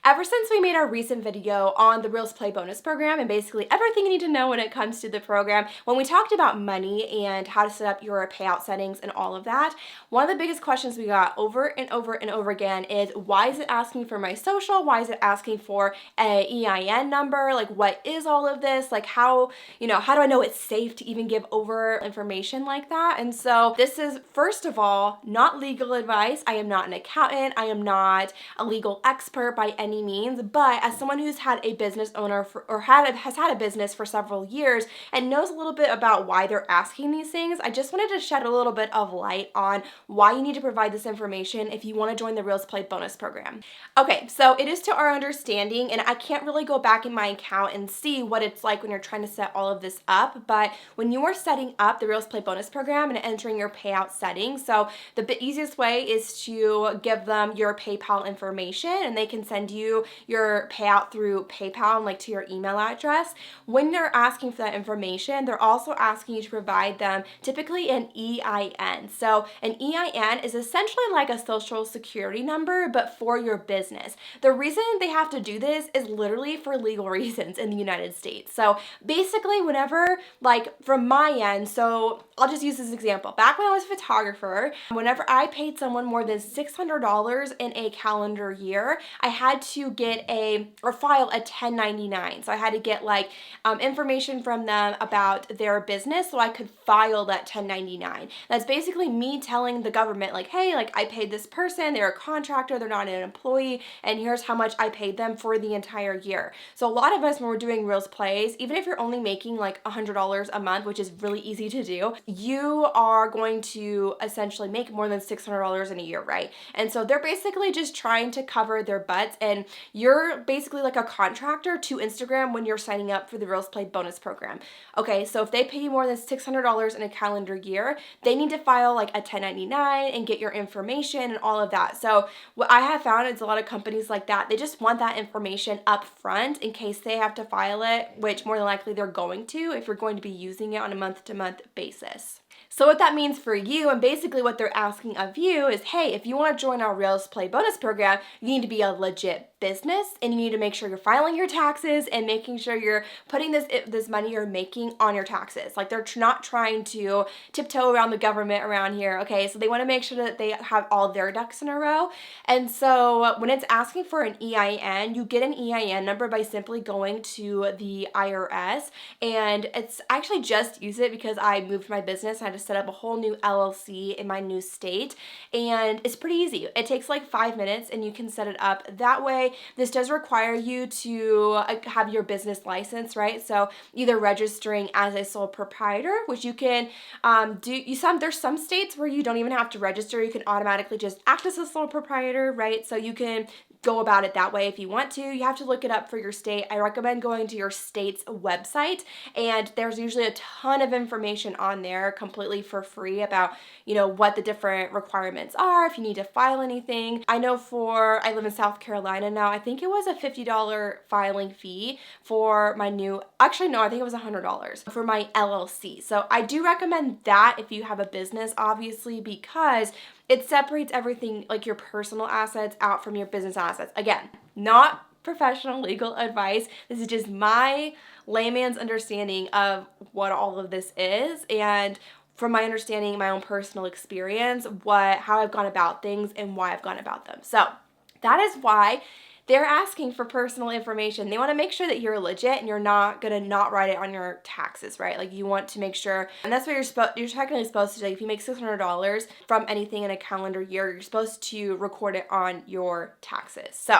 Ever since we made our recent video on the Reels Play bonus program and basically everything you need to know when it comes to the program, when we talked about money and how to set up your payout settings and all of that, one of the biggest questions we got over and over and over again is, why is it asking for my social? Why is it asking for a EIN number? Like, what is all of this? Like, how do I know it's safe to even give over information like that? And so this is, first of all, not legal advice. I am not an accountant. I am not a legal expert by any means, but as someone who's had a business owner has had a business for several years and knows a little bit about why they're asking these things, I just wanted to shed a little bit of light on why you need to provide this information if you want to join the Reels Play bonus program. Okay, so it is to our understanding, and I can't really go back in my account and see what it's like when you're trying to set all of this up, but when you are setting up the Reels Play bonus program and entering your payout settings, so the easiest way is to give them your PayPal information and they can send you your payout through PayPal and like to your email address. When they're asking for that information, they're also asking you to provide them typically an EIN. So an EIN is essentially like a social security number, but for your business. The reason they have to do this is literally for legal reasons in the United States. So basically whenever, like from my end, so I'll just use this example. Back when I was a photographer, whenever I paid someone more than $600 in a calendar year, I had to file a 1099. So I had to get information from them about their business so I could file that 1099. That's basically me telling the government like, hey, like I paid this person, they're a contractor, they're not an employee, and here's how much I paid them for the entire year. So a lot of us, when we're doing Reels Plays, even if you're only making like $100 a month, which is really easy to do, you are going to essentially make more than $600 in a year, right? And so they're basically just trying to cover their butts, and you're basically like a contractor to Instagram when you're signing up for the Reels Play bonus program. Okay, so if they pay you more than $600 in a calendar year, they need to file like a 1099 and get your information and all of that. So what I have found is a lot of companies like that, they just want that information up front in case they have to file it, which more than likely they're going to if you're going to be using it on a month-to-month basis. So what that means for you, and basically what they're asking of you is, hey, if you want to join our Reels Play bonus program, you need to be a legit business and you need to make sure you're filing your taxes and making sure you're putting this money you're making on your taxes. Like they're not trying to tiptoe around the government around here, okay? So they want to make sure that they have all their ducks in a row. And so when it's asking for an EIN, you get an EIN number by simply going to the IRS, and it's actually just use it because I moved my business. I had to set up a whole new LLC in my new state, and it's pretty easy. It takes like 5 minutes and you can set it up that way. This does require you to have your business license, right? So either registering as a sole proprietor, which you can there's some states where you don't even have to register. You can automatically just act as a sole proprietor, right? So you can go about it that way if you want to. You have to look it up for your state. I recommend going to your state's website, and there's usually a ton of information on there completely for free about, what the different requirements are, if you need to file anything. I know I live in South Carolina now, I think it was a $50 filing fee for my I think it was $100 for my LLC. So I do recommend that if you have a business, obviously, because it separates everything like your personal assets out from your business assets. Again, not professional legal advice. This is just my layman's understanding of what all of this is, and from my understanding, my own personal experience, how I've gone about things and why I've gone about them. So that is why they're asking for personal information. They want to make sure that you're legit and you're not going to not write it on your taxes, right? Like you want to make sure, and that's what you're technically supposed to do. Like if you make $600 from anything in a calendar year, you're supposed to record it on your taxes. So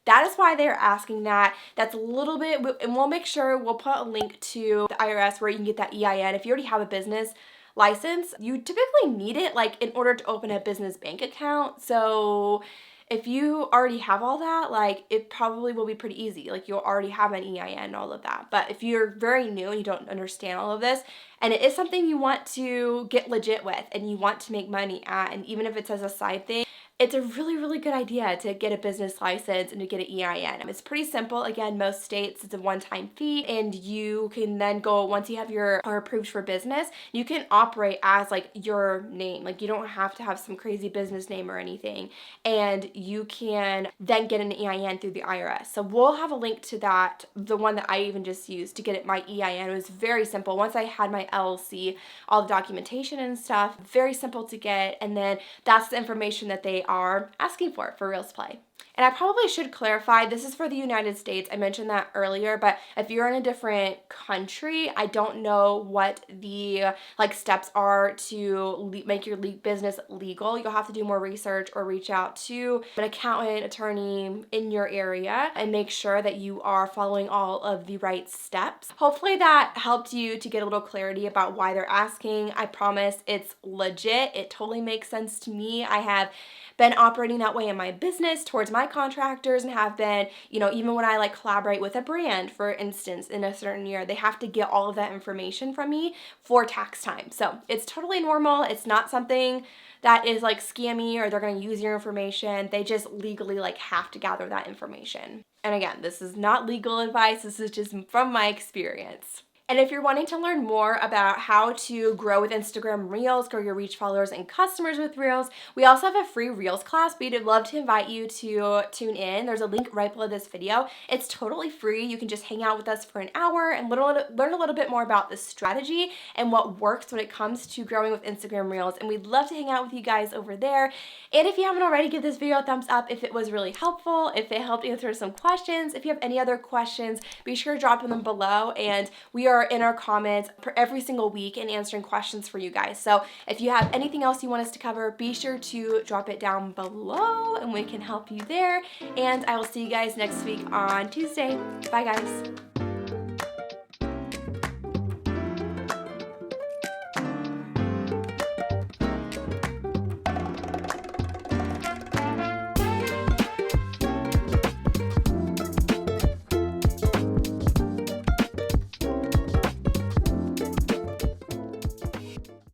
that is why they're asking that. That's a little bit, and we'll make sure we'll put a link to the IRS where you can get that EIN. If you already have a business license, you typically need it like in order to open a business bank account. So if you already have all that, like it probably will be pretty easy. Like you'll already have an EIN and all of that. But if you're very new and you don't understand all of this, and it is something you want to get legit with and you want to make money at, and even if it's as a side thing, it's a really, really good idea to get a business license and to get an EIN. It's pretty simple. Again, most states, it's a one-time fee, and you can then go, once you have are approved for business, you can operate as like your name. Like you don't have to have some crazy business name or anything, and you can then get an EIN through the IRS. So we'll have a link to that, the one that I even just used to get it, my EIN. It was very simple. Once I had my LLC, all the documentation and stuff, very simple to get, and then that's the information that they are asking for Reels Play. And I probably should clarify, this is for the United States. I mentioned that earlier, but if you're in a different country, I don't know what the steps are to make your business legal. You'll have to do more research or reach out to an accountant, attorney in your area and make sure that you are following all of the right steps. Hopefully that helped you to get a little clarity about why they're asking. I promise it's legit. It totally makes sense to me. I have been operating that way in my business towards my contractors, and have been, even when I collaborate with a brand, for instance, in a certain year, they have to get all of that information from me for tax time. So it's totally normal. It's not something that is scammy or they're going to use your information. They just legally have to gather that information. And again, this is not legal advice. This is just from my experience. And if you're wanting to learn more about how to grow with Instagram Reels, grow your reach, followers, and customers with Reels, we also have a free Reels class. We'd love to invite you to tune in. There's a link right below this video. It's totally free. You can just hang out with us for an hour and learn a little bit more about the strategy and what works when it comes to growing with Instagram Reels. And we'd love to hang out with you guys over there. And if you haven't already, give this video a thumbs up if it was really helpful, if it helped answer some questions. If you have any other questions, be sure to drop them below. And we are in our comments for every single week and answering questions for you guys. So if you have anything else you want us to cover, be sure to drop it down below and we can help you there. And I will see you guys next week on Tuesday. Bye guys.